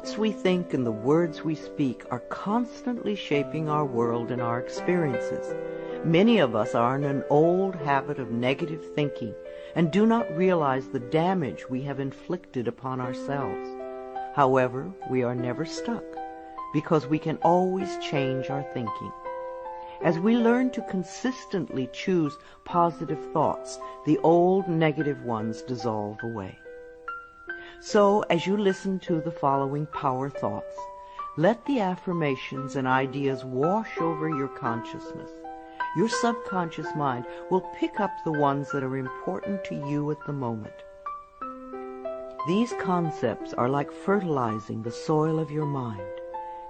thoughts we think and the words we speak are constantly shaping our world and our experiences. Many of us are in an old habit of negative thinking and do not realize the damage we have inflicted upon ourselves. However, we are never stuck because we can always change our thinking. As we learn to consistently choose positive thoughts, the old negative ones dissolve away. So, as you listen to the following power thoughts, let the affirmations and ideas wash over your consciousness. Your subconscious mind will pick up the ones that are important to you at the moment. These concepts are like fertilizing the soil of your mind.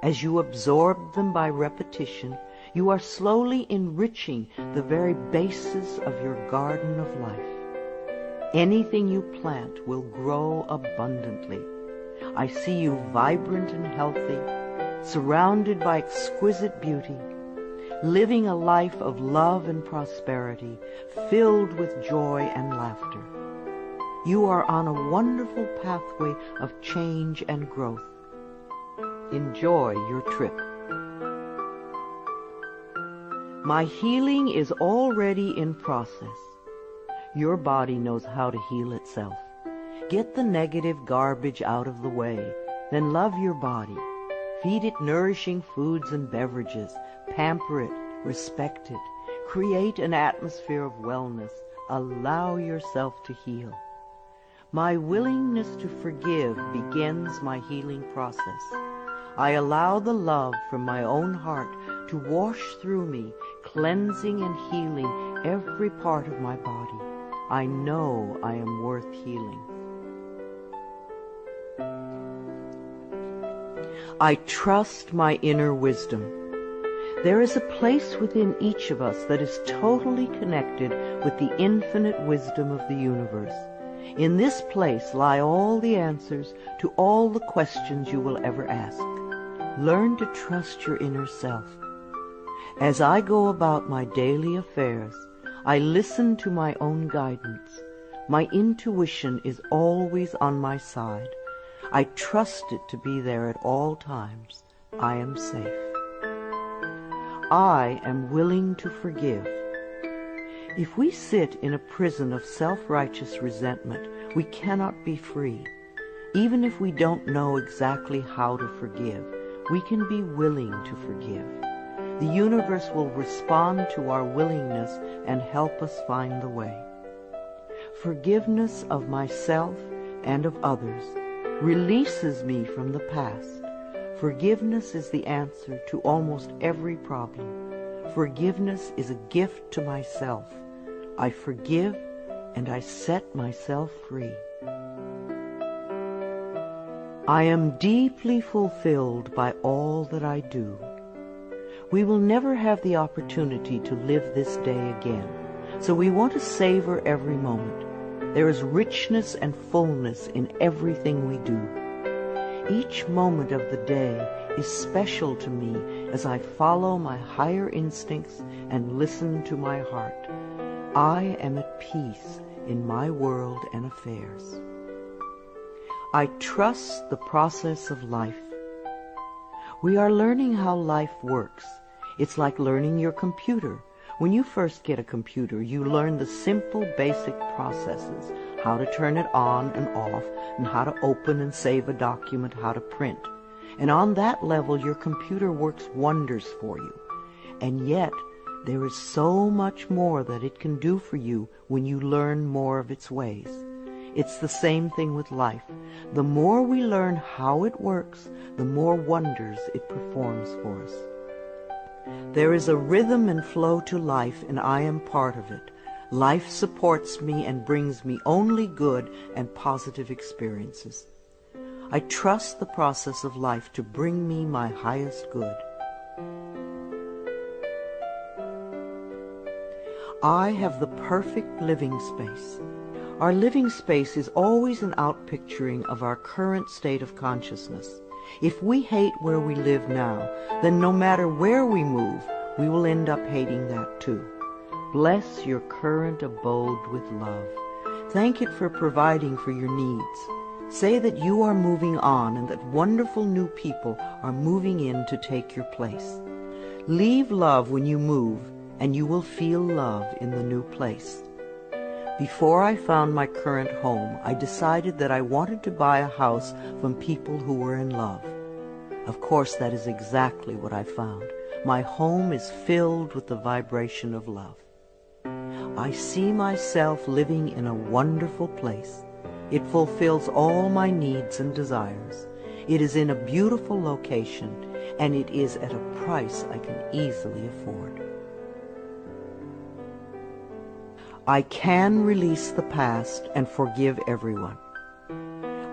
As you absorb them by repetition, you are slowly enriching the very basis of your garden of life. Anything you plant will grow abundantly. I see you vibrant and healthy, surrounded by exquisite beauty, living a life of love and prosperity, filled with joy and laughter. You are on a wonderful pathway of change and growth. Enjoy your trip. My healing is already in process. Your body knows how to heal itself. Get the negative garbage out of the way, then love your body. Feed it nourishing foods and beverages. Pamper it, respect it. Create an atmosphere of wellness. Allow yourself to heal. My willingness to forgive begins my healing process. I allow the love from my own heart to wash through me, cleansing and healing every part of my body. I know I am worth healing. I trust my inner wisdom. There is a place within each of us that is totally connected with the infinite wisdom of the universe. In this place lie all the answers to all the questions you will ever ask. Learn to trust your inner self. As I go about my daily affairs, I listen to my own guidance. My intuition is always on my side. I trust it to be there at all times. I am safe. I am willing to forgive. If we sit in a prison of self-righteous resentment, we cannot be free. Even if we don't know exactly how to forgive, we can be willing to forgive. The universe will respond to our willingness and help us find the way. Forgiveness of myself and of others releases me from the past. Forgiveness is the answer to almost every problem. Forgiveness is a gift to myself. I forgive and I set myself free. I am deeply fulfilled by all that I do. We will never have the opportunity to live this day again, so we want to savor every moment. There is richness and fullness in everything we do. Each moment of the day is special to me as I follow my higher instincts and listen to my heart. I am at peace in my world and affairs. I trust the process of life. We are learning how life works. It's like learning your computer. When you first get a computer, you learn the simple, basic processes, how to turn it on and off, and how to open and save a document, how to print. And on that level, your computer works wonders for you. And yet, there is so much more that it can do for you when you learn more of its ways. It's the same thing with life. The more we learn how it works, the more wonders it performs for us. There is a rhythm and flow to life, and I am part of it. Life supports me and brings me only good and positive experiences. I trust the process of life to bring me my highest good. I have the perfect living space. Our living space is always an outpicturing of our current state of consciousness. If we hate where we live now, then no matter where we move, we will end up hating that too. Bless your current abode with love. Thank it for providing for your needs. Say that you are moving on and that wonderful new people are moving in to take your place. Leave love when you move, and you will feel love in the new place. Before I found my current home, I decided that I wanted to buy a house from people who were in love. Of course, that is exactly what I found. My home is filled with the vibration of love. I see myself living in a wonderful place. It fulfills all my needs and desires. It is in a beautiful location, and it is at a price I can easily afford. I can release the past and forgive everyone.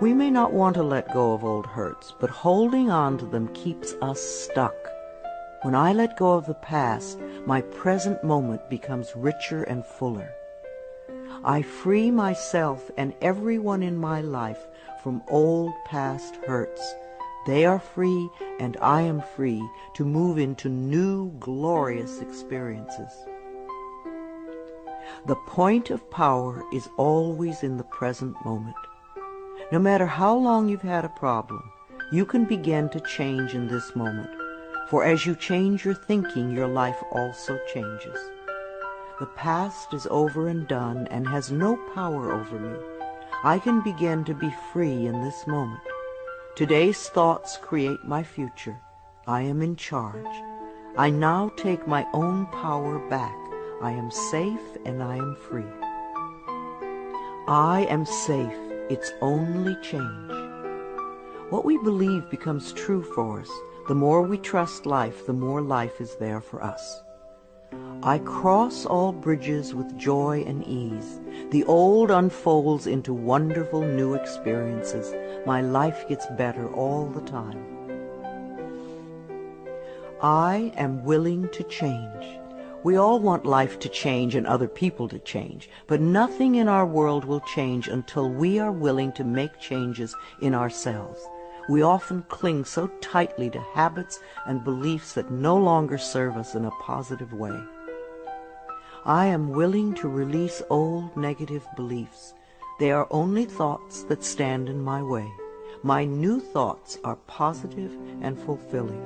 We may not want to let go of old hurts, but holding on to them keeps us stuck. When I let go of the past, my present moment becomes richer and fuller. I free myself and everyone in my life from old past hurts. They are free, and I am free to move into new, glorious experiences. The point of power is always in the present moment. No matter how long you've had a problem, you can begin to change in this moment. For as you change your thinking, your life also changes. The past is over and done and has no power over me. I can begin to be free in this moment. Today's thoughts create my future. I am in charge. I now take my own power back. I am safe and I am free. I am safe. It's only change. What we believe becomes true for us. The more we trust life, the more life is there for us. I cross all bridges with joy and ease. The old unfolds into wonderful new experiences. My life gets better all the time. I am willing to change. We all want life to change and other people to change, but nothing in our world will change until we are willing to make changes in ourselves. We often cling so tightly to habits and beliefs that no longer serve us in a positive way. I am willing to release old negative beliefs. They are only thoughts that stand in my way. My new thoughts are positive and fulfilling.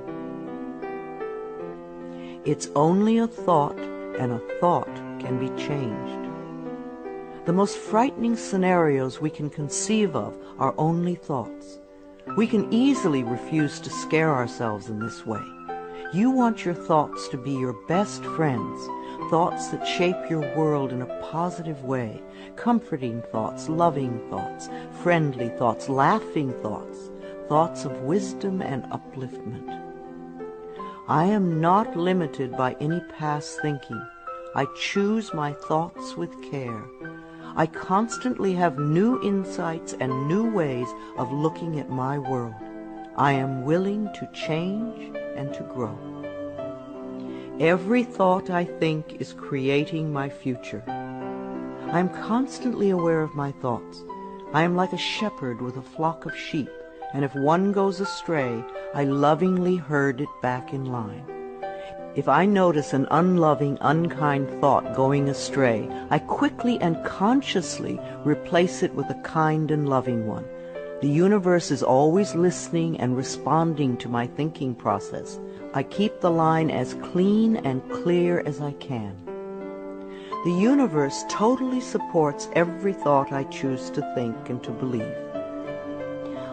It's only a thought, and a thought can be changed. The most frightening scenarios we can conceive of are only thoughts. We can easily refuse to scare ourselves in this way. You want your thoughts to be your best friends, thoughts that shape your world in a positive way, comforting thoughts, loving thoughts, friendly thoughts, laughing thoughts, thoughts of wisdom and upliftment. I am not limited by any past thinking. I choose my thoughts with care. I constantly have new insights and new ways of looking at my world. I am willing to change and to grow. Every thought I think is creating my future. I am constantly aware of my thoughts. I am like a shepherd with a flock of sheep, and if one goes astray, I lovingly herd it back in line. If I notice an unloving, unkind thought going astray, I quickly and consciously replace it with a kind and loving one. The universe is always listening and responding to my thinking process. I keep the line as clean and clear as I can. The universe totally supports every thought I choose to think and to believe.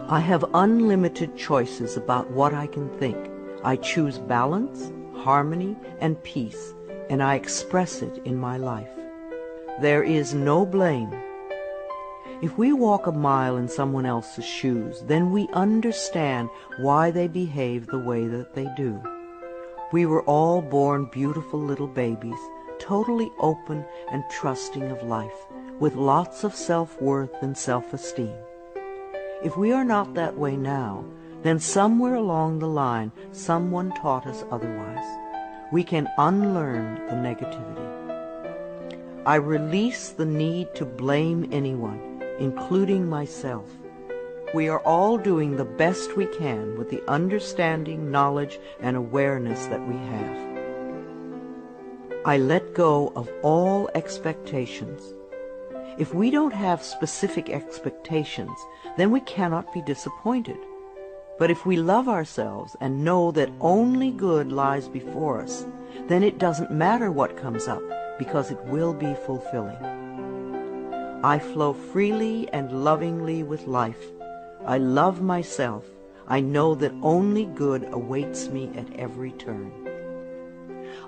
I have unlimited choices about what I can think. I choose balance, harmony, and peace, and I express it in my life. There is no blame. If we walk a mile in someone else's shoes, then we understand why they behave the way that they do. We were all born beautiful little babies, totally open and trusting of life, with lots of self-worth and self-esteem. If we are not that way now, then somewhere along the line someone taught us otherwise. We can unlearn the negativity. I release the need to blame anyone, including myself. We are all doing the best we can with the understanding, knowledge, and awareness that we have. I let go of all expectations. If we don't have specific expectations, then we cannot be disappointed. But if we love ourselves and know that only good lies before us, then it doesn't matter what comes up, because it will be fulfilling. I flow freely and lovingly with life. I love myself. I know that only good awaits me at every turn.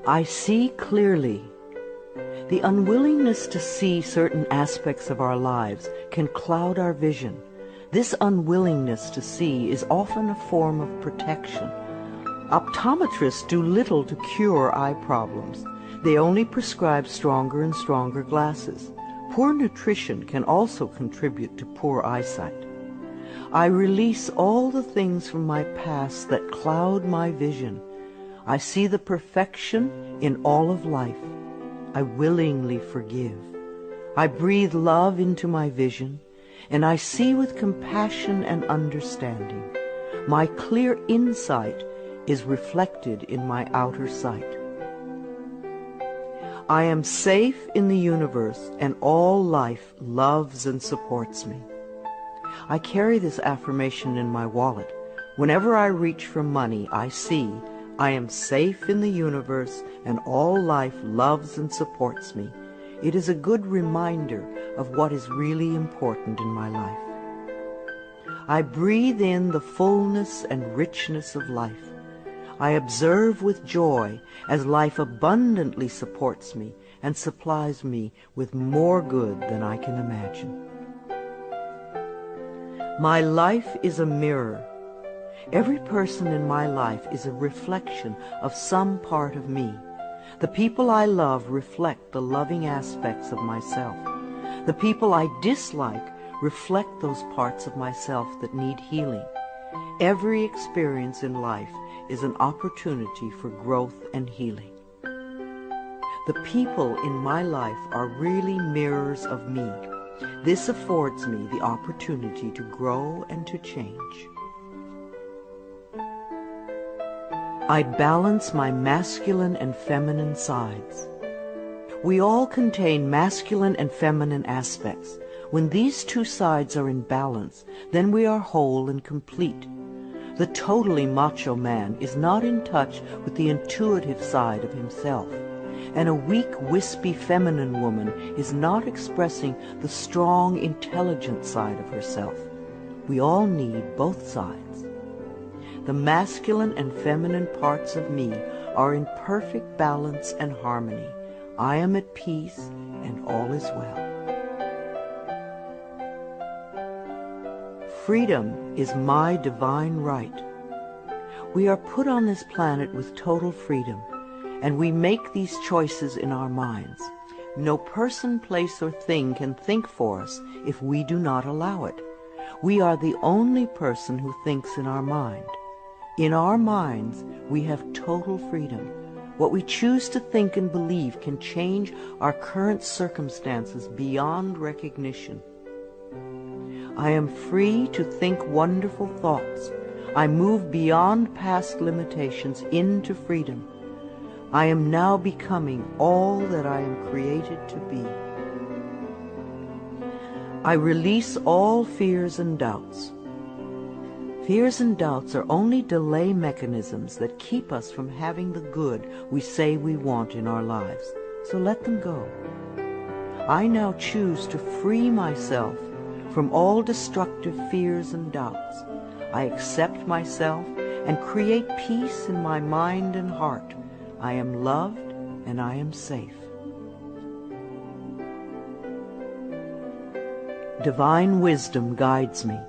I see clearly. The unwillingness to see certain aspects of our lives can cloud our vision. This unwillingness to see is often a form of protection. Optometrists do little to cure eye problems. They only prescribe stronger and stronger glasses. Poor nutrition can also contribute to poor eyesight. I release all the things from my past that cloud my vision. I see the perfection in all of life. I willingly forgive. I breathe love into my vision, and I see with compassion and understanding. My clear insight is reflected in my outer sight. I am safe in the universe, and all life loves and supports me. I carry this affirmation in my wallet. Whenever I reach for money, I see, I am safe in the universe, and all life loves and supports me. It is a good reminder of what is really important in my life. I breathe in the fullness and richness of life. I observe with joy as life abundantly supports me and supplies me with more good than I can imagine. My life is a mirror. Every person in my life is a reflection of some part of me. The people I love reflect the loving aspects of myself. The people I dislike reflect those parts of myself that need healing. Every experience in life is an opportunity for growth and healing. The people in my life are really mirrors of me. This affords me the opportunity to grow and to change. I balance my masculine and feminine sides. We all contain masculine and feminine aspects. When these two sides are in balance, then we are whole and complete. The totally macho man is not in touch with the intuitive side of himself, and a weak, wispy feminine woman is not expressing the strong, intelligent side of herself. We all need both sides. The masculine and feminine parts of me are in perfect balance and harmony. I am at peace, and all is well. Freedom is my divine right. We are put on this planet with total freedom, and we make these choices in our minds. No person, place, or thing can think for us if we do not allow it. We are the only person who thinks in our mind. In our minds, we have total freedom. What we choose to think and believe can change our current circumstances beyond recognition. I am free to think wonderful thoughts. I move beyond past limitations into freedom. I am now becoming all that I am created to be. I release all fears and doubts. Fears and doubts are only delay mechanisms that keep us from having the good we say we want in our lives. So let them go. I now choose to free myself from all destructive fears and doubts. I accept myself and create peace in my mind and heart. I am loved and I am safe. Divine wisdom guides me.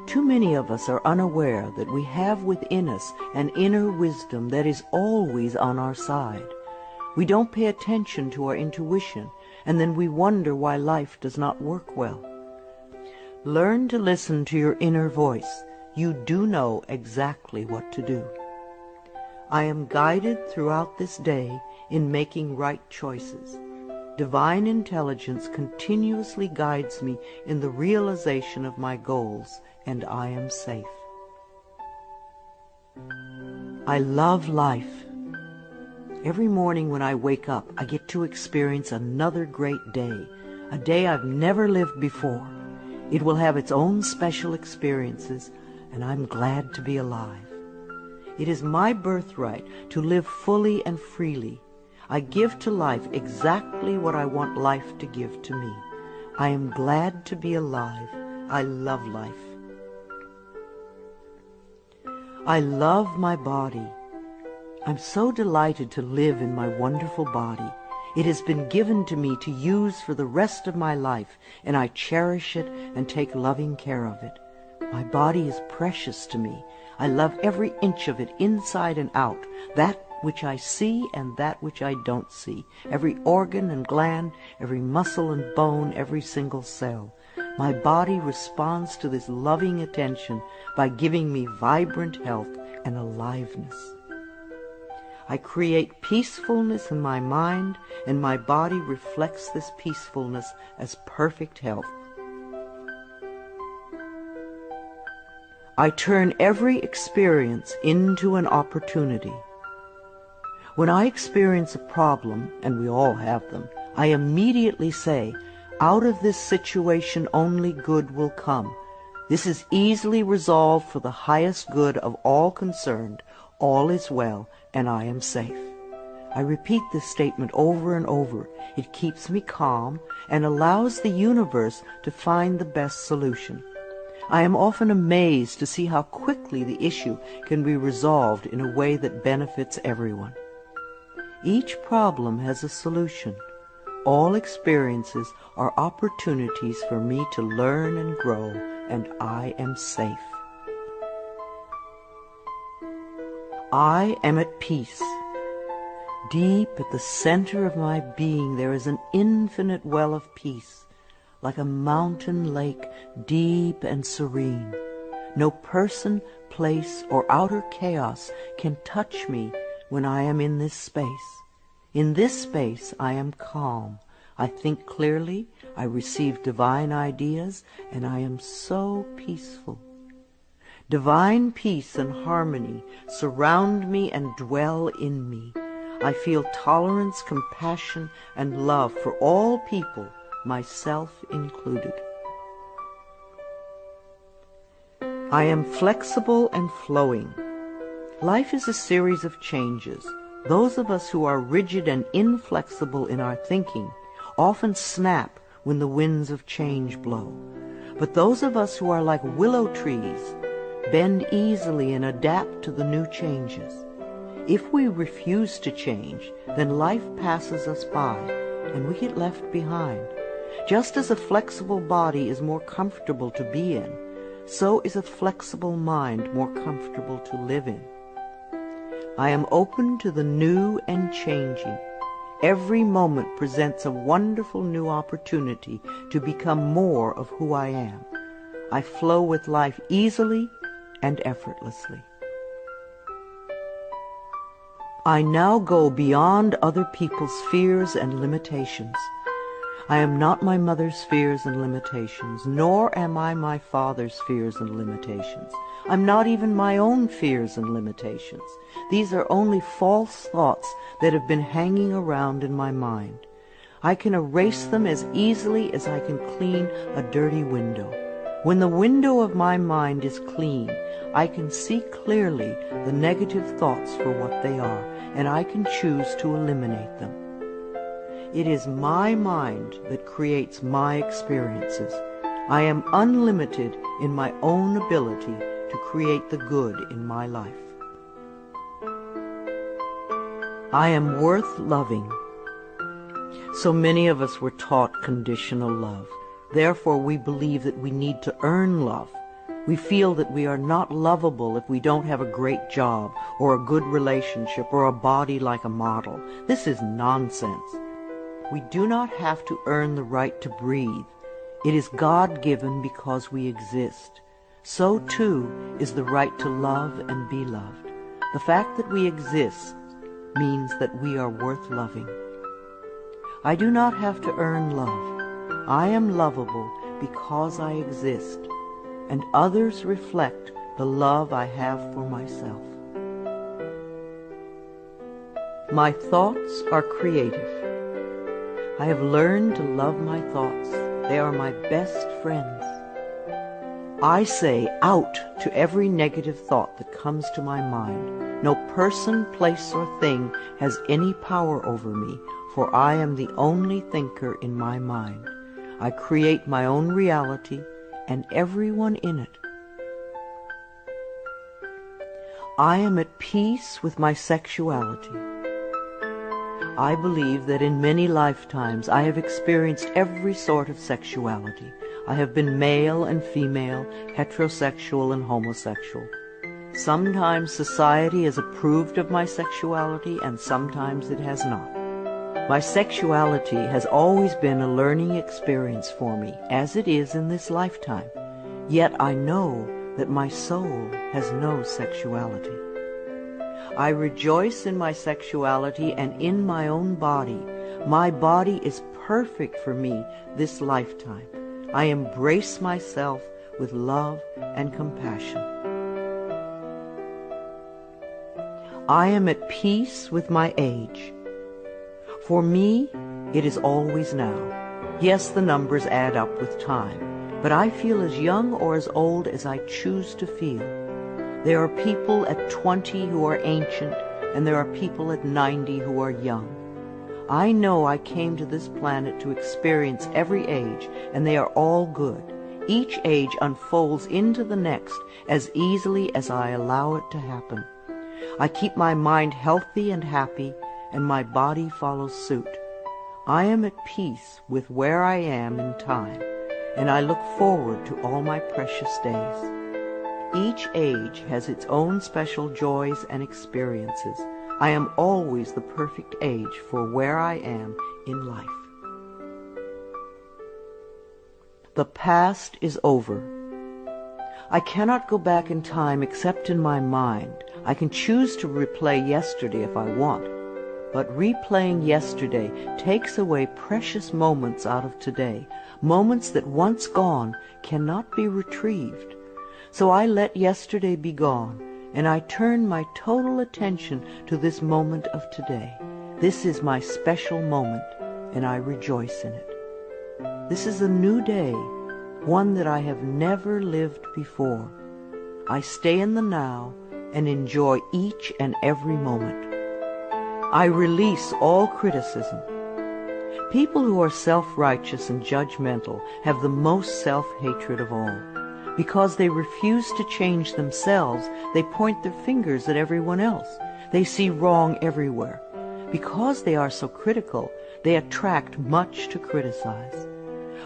Too many of us are unaware that we have within us an inner wisdom that is always on our side. We don't pay attention to our intuition, and then we wonder why life does not work well. Learn to listen to your inner voice. You do know exactly what to do. I am guided throughout this day in making right choices. Divine intelligence continuously guides me in the realization of my goals, and I am safe. I love life. Every morning when I wake up, I get to experience another great day. a day I've never lived before. It will have its own special experiences, and I'm glad to be alive. It is my birthright to live fully and freely. I give to life exactly what I want life to give to me. I am glad to be alive. I love life. I love my body. I'm so delighted to live in my wonderful body. It has been given to me to use for the rest of my life, and I cherish it and take loving care of it. My body is precious to me. I love every inch of it, inside and out, that which I see and that which I don't see, every organ and gland, every muscle and bone, every single cell. My body responds to this loving attention by giving me vibrant health and aliveness. I create peacefulness in my mind, and my body reflects this peacefulness as perfect health. I turn every experience into an opportunity. When I experience a problem, and we all have them, I immediately say, out of this situation only good will come. This is easily resolved for the highest good of all concerned. All is well, and I am safe. I repeat this statement over and over. It keeps me calm and allows the universe to find the best solution. I am often amazed to see how quickly the issue can be resolved in a way that benefits everyone. Each problem has a solution. All experiences are opportunities for me to learn and grow, and I am safe. I am at peace. Deep at the center of my being there is an infinite well of peace, like a mountain lake, deep and serene. No person, place, or outer chaos can touch me when I am in this space. In this space I am calm. I think clearly, I receive divine ideas, and I am so peaceful. Divine peace and harmony surround me and dwell in me. I feel tolerance, compassion, and love for all people, myself included. I am flexible and flowing. Life is a series of changes. Those of us who are rigid and inflexible in our thinking often snap when the winds of change blow. But those of us who are like willow trees bend easily and adapt to the new changes. If we refuse to change, then life passes us by and we get left behind. Just as a flexible body is more comfortable to be in, so is a flexible mind more comfortable to live in. I am open to the new and changing. Every moment presents a wonderful new opportunity to become more of who I am. I flow with life easily and effortlessly. I now go beyond other people's fears and limitations. I am not my mother's fears and limitations, nor am I my father's fears and limitations. I'm not even my own fears and limitations. These are only false thoughts that have been hanging around in my mind. I can erase them as easily as I can clean a dirty window. When the window of my mind is clean, I can see clearly the negative thoughts for what they are, and I can choose to eliminate them. It is my mind that creates my experiences. I am unlimited in my own ability to create the good in my life. I am worth loving. So many of us were taught conditional love. Therefore, we believe that we need to earn love. We feel that we are not lovable if we don't have a great job or a good relationship or a body like a model. This is nonsense. We do not have to earn the right to breathe. It is God-given because we exist. So, too, is the right to love and be loved. The fact that we exist means that we are worth loving. I do not have to earn love. I am lovable because I exist, and others reflect the love I have for myself. My thoughts are creative. I have learned to love my thoughts. They are my best friends. I say out to every negative thought that comes to my mind. No person, place, or thing has any power over me, for I am the only thinker in my mind. I create my own reality and everyone in it. I am at peace with my sexuality. I believe that in many lifetimes I have experienced every sort of sexuality. I have been male and female, heterosexual and homosexual. Sometimes society has approved of my sexuality and sometimes it has not. My sexuality has always been a learning experience for me, as it is in this lifetime. Yet I know that my soul has no sexuality. I rejoice in my sexuality and in my own body. My body is perfect for me this lifetime. I embrace myself with love and compassion. I am at peace with my age. For me, it is always now. Yes, the numbers add up with time, but I feel as young or as old as I choose to feel. There are people at 20 who are ancient, and there are people at 90 who are young. I know I came to this planet to experience every age, and they are all good. Each age unfolds into the next as easily as I allow it to happen. I keep my mind healthy and happy, and my body follows suit. I am at peace with where I am in time, and I look forward to all my precious days. Each age has its own special joys and experiences. I am always the perfect age for where I am in life. The past is over. I cannot go back in time except in my mind. I can choose to replay yesterday if I want, but replaying yesterday takes away precious moments out of today, moments that once gone cannot be retrieved. So I let yesterday be gone, and I turn my total attention to this moment of today. This is my special moment, and I rejoice in it. This is a new day, one that I have never lived before. I stay in the now and enjoy each and every moment. I release all criticism. People who are self-righteous and judgmental have the most self-hatred of all. Because they refuse to change themselves, they point their fingers at everyone else. They see wrong everywhere. Because they are so critical, they attract much to criticize.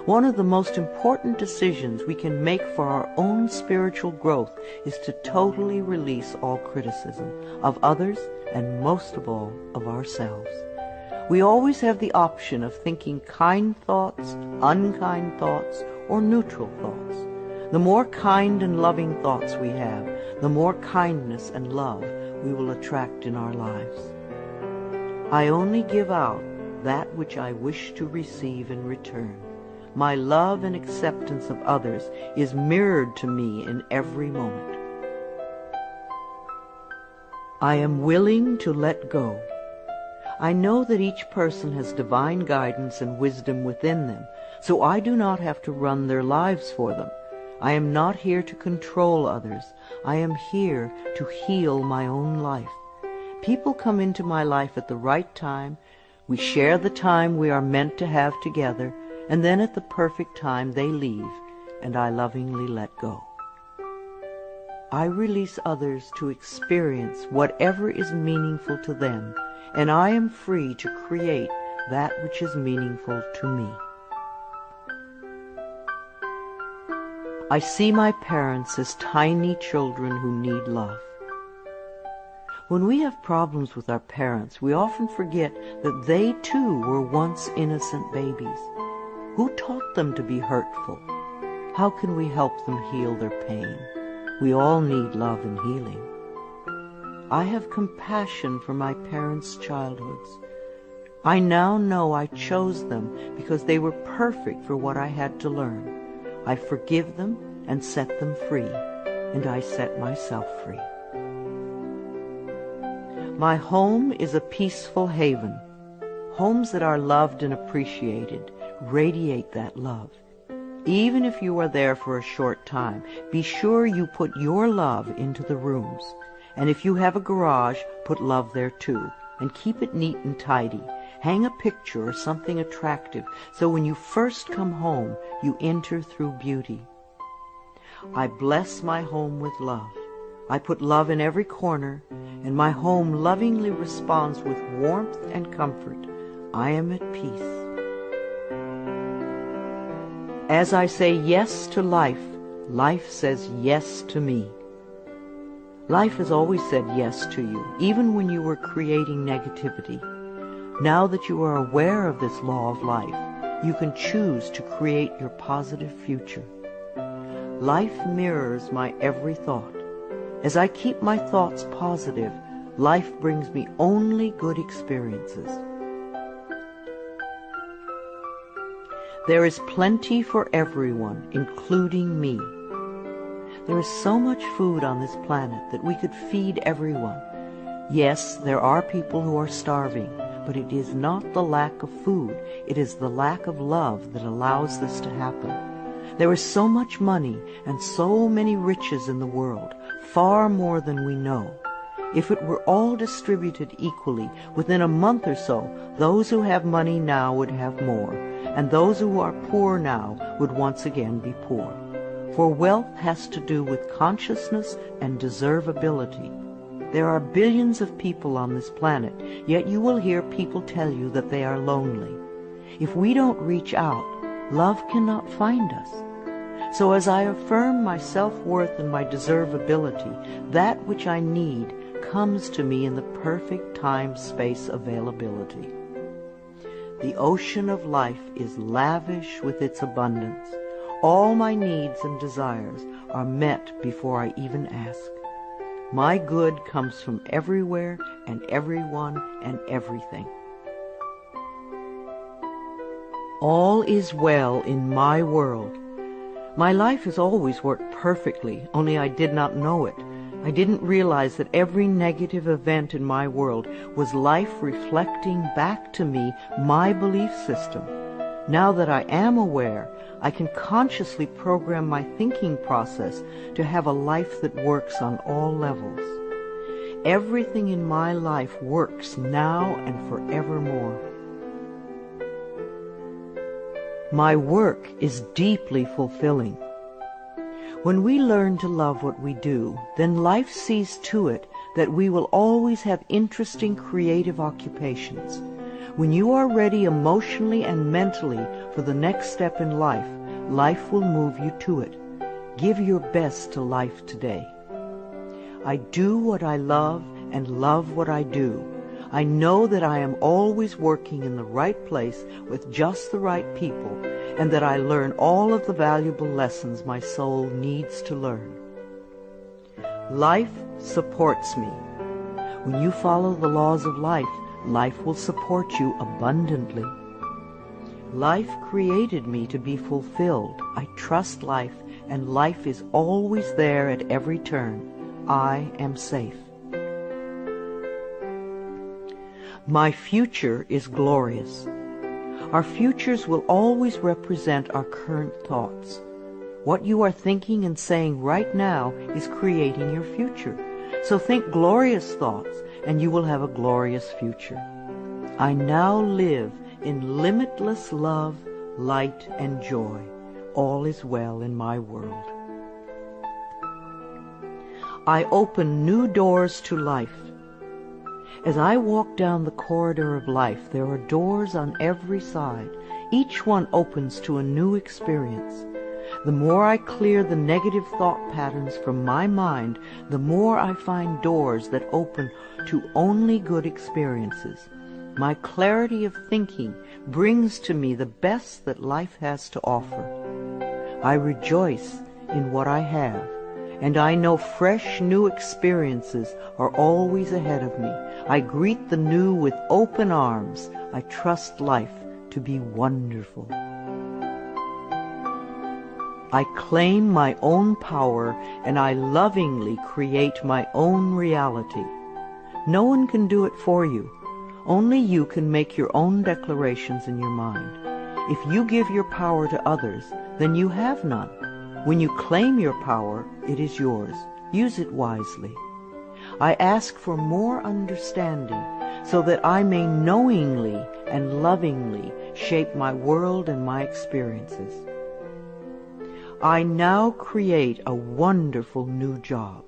One of the most important decisions we can make for our own spiritual growth is to totally release all criticism of others and most of all of ourselves. We always have the option of thinking kind thoughts, unkind thoughts, or neutral thoughts. The more kind and loving thoughts we have, the more kindness and love we will attract in our lives. I only give out that which I wish to receive in return. My love and acceptance of others is mirrored to me in every moment. I am willing to let go. I know that each person has divine guidance and wisdom within them, so I do not have to run their lives for them. I am not here to control others. I am here to heal my own life. People come into my life at the right time. We share the time we are meant to have together, and then at the perfect time they leave, and I lovingly let go. I release others to experience whatever is meaningful to them, and I am free to create that which is meaningful to me. I see my parents as tiny children who need love. When we have problems with our parents, we often forget that they too were once innocent babies. Who taught them to be hurtful? How can we help them heal their pain? We all need love and healing. I have compassion for my parents' childhoods. I now know I chose them because they were perfect for what I had to learn. I forgive them and set them free, and I set myself free. My home is a peaceful haven. Homes that are loved and appreciated radiate that love. Even if you are there for a short time, be sure you put your love into the rooms. And if you have a garage, put love there too, and keep it neat and tidy. Hang a picture or something attractive, so when you first come home, you enter through beauty. I bless my home with love. I put love in every corner, and my home lovingly responds with warmth and comfort. I am at peace. As I say yes to life, life says yes to me. Life has always said yes to you, even when you were creating negativity. Now that you are aware of this law of life, you can choose to create your positive future. Life mirrors my every thought. As I keep my thoughts positive, life brings me only good experiences. There is plenty for everyone, including me. There is so much food on this planet that we could feed everyone. Yes, there are people who are starving, but it is not the lack of food, it is the lack of love that allows this to happen. There is so much money and so many riches in the world, far more than we know. If it were all distributed equally, within a month or so, those who have money now would have more, and those who are poor now would once again be poor. For wealth has to do with consciousness and deservability. There are billions of people on this planet, yet you will hear people tell you that they are lonely. If we don't reach out, love cannot find us. So as I affirm my self-worth and my deservability, that which I need comes to me in the perfect time-space availability. The ocean of life is lavish with its abundance. All my needs and desires are met before I even ask. My good comes from everywhere and everyone and everything. All is well in my world. My life has always worked perfectly, only I did not know it. I didn't realize that every negative event in my world was life reflecting back to me my belief system. Now that I am aware, I can consciously program my thinking process to have a life that works on all levels. Everything in my life works now and forevermore. My work is deeply fulfilling. When we learn to love what we do, then life sees to it that we will always have interesting creative occupations. When you are ready emotionally and mentally for the next step in life, life will move you to it. Give your best to life today. I do what I love and love what I do. I know that I am always working in the right place with just the right people, and that I learn all of the valuable lessons my soul needs to learn. Life supports me. When you follow the laws of life, life will support you abundantly. Life created me to be fulfilled. I trust life, and life is always there at every turn. I am safe. My future is glorious. Our futures will always represent our current thoughts. What you are thinking and saying right now is creating your future. So think glorious thoughts, and you will have a glorious future. I now live in limitless love, light, and joy. All is well in my world. I open new doors to life. As I walk down the corridor of life, there are doors on every side. Each one opens to a new experience. The more I clear the negative thought patterns from my mind, the more I find doors that open to only good experiences. My clarity of thinking brings to me the best that life has to offer. I rejoice in what I have, and I know fresh new experiences are always ahead of me. I greet the new with open arms. I trust life to be wonderful. I claim my own power, and I lovingly create my own reality. No one can do it for you. Only you can make your own declarations in your mind. If you give your power to others, then you have none. When you claim your power, it is yours. Use it wisely. I ask for more understanding so that I may knowingly and lovingly shape my world and my experiences. I now create a wonderful new job.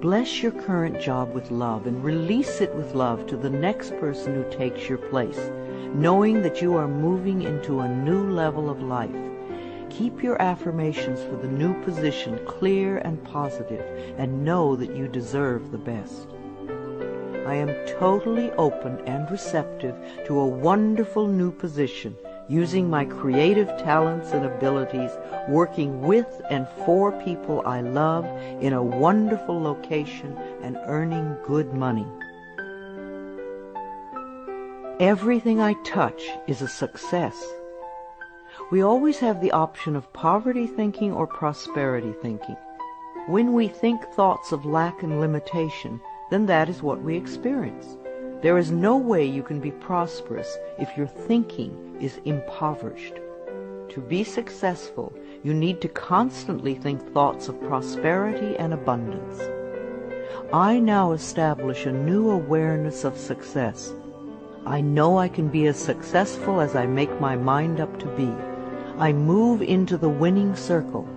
Bless your current job with love and release it with love to the next person who takes your place, knowing that you are moving into a new level of life. Keep your affirmations for the new position clear and positive, and know that you deserve the best. I am totally open and receptive to a wonderful new position, using my creative talents and abilities, working with and for people I love in a wonderful location and earning good money. Everything I touch is a success. We always have the option of poverty thinking or prosperity thinking. When we think thoughts of lack and limitation, then that is what we experience. There is no way you can be prosperous if your thinking is impoverished. To be successful, you need to constantly think thoughts of prosperity and abundance. I now establish a new awareness of success. I know I can be as successful as I make my mind up to be. I move into the winning circle.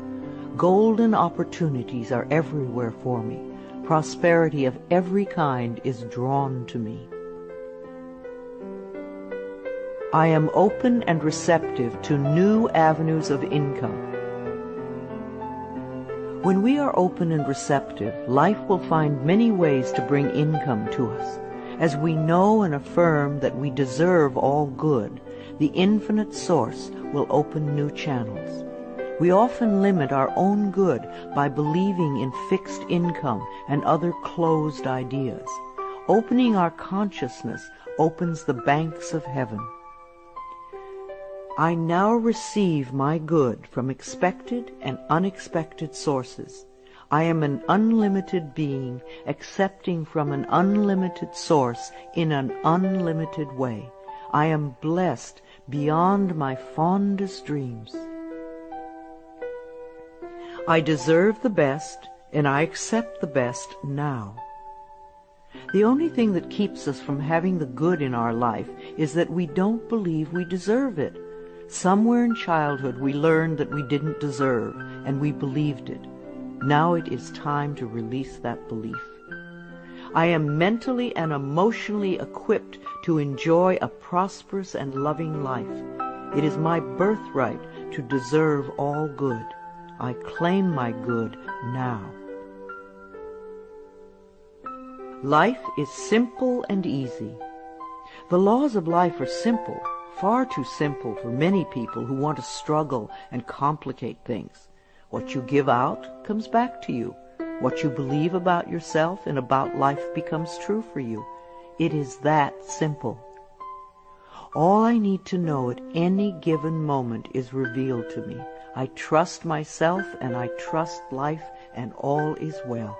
Golden opportunities are everywhere for me. Prosperity of every kind is drawn to me. I am open and receptive to new avenues of income. When we are open and receptive, life will find many ways to bring income to us. As we know and affirm that we deserve all good, the infinite source will open new channels. We often limit our own good by believing in fixed income and other closed ideas. Opening our consciousness opens the banks of heaven. I now receive my good from expected and unexpected sources. I am an unlimited being, accepting from an unlimited source in an unlimited way. I am blessed beyond my fondest dreams. I deserve the best, and I accept the best now. The only thing that keeps us from having the good in our life is that we don't believe we deserve it. Somewhere in childhood we learned that we didn't deserve, and we believed it. Now it is time to release that belief. I am mentally and emotionally equipped to enjoy a prosperous and loving life. It is my birthright to deserve all good. I claim my good now. Life is simple and easy. The laws of life are simple, far too simple for many people who want to struggle and complicate things. What you give out comes back to you. What you believe about yourself and about life becomes true for you. It is that simple. All I need to know at any given moment is revealed to me. I trust myself and I trust life, and all is well.